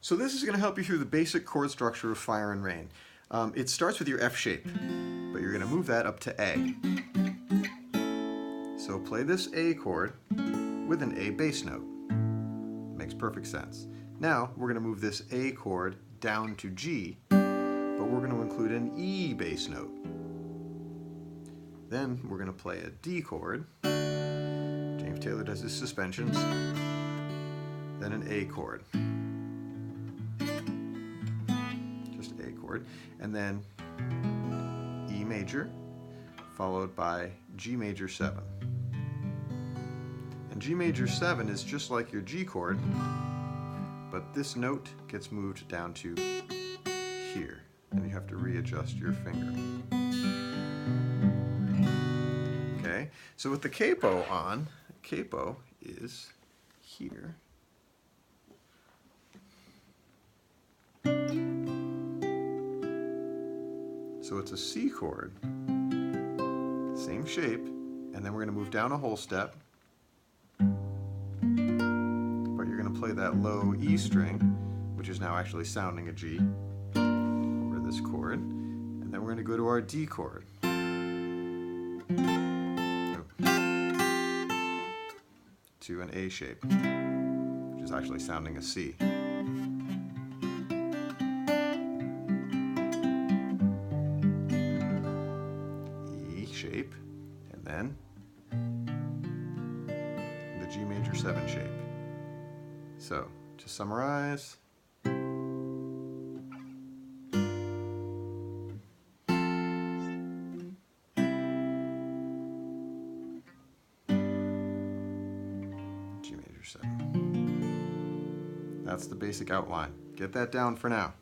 So this is going to help you through the basic chord structure of Fire and Rain. It starts with your F shape, but you're going to move that up to A. So play this A chord with an A bass note. Makes perfect sense. Now we're going to move this A chord down to G, but we're going to include an E bass note. Then we're going to play a D chord. James Taylor does his suspensions. Then an A chord. Just A chord. And then E major, followed by G major 7. And G major 7 is just like your G chord, but this note gets moved down to here, and you have to readjust your finger. Okay, so with the capo on, capo is here. So it's a C chord, same shape, and then we're going to move down a whole step, but you're going to play that low E string, which is now actually sounding a G, over this chord, and then we're going to go to our D chord. To an A shape, which is actually sounding a C. E shape, and then the G major 7 shape. So, to summarize, G major 7. That's the basic outline. Get that down for now.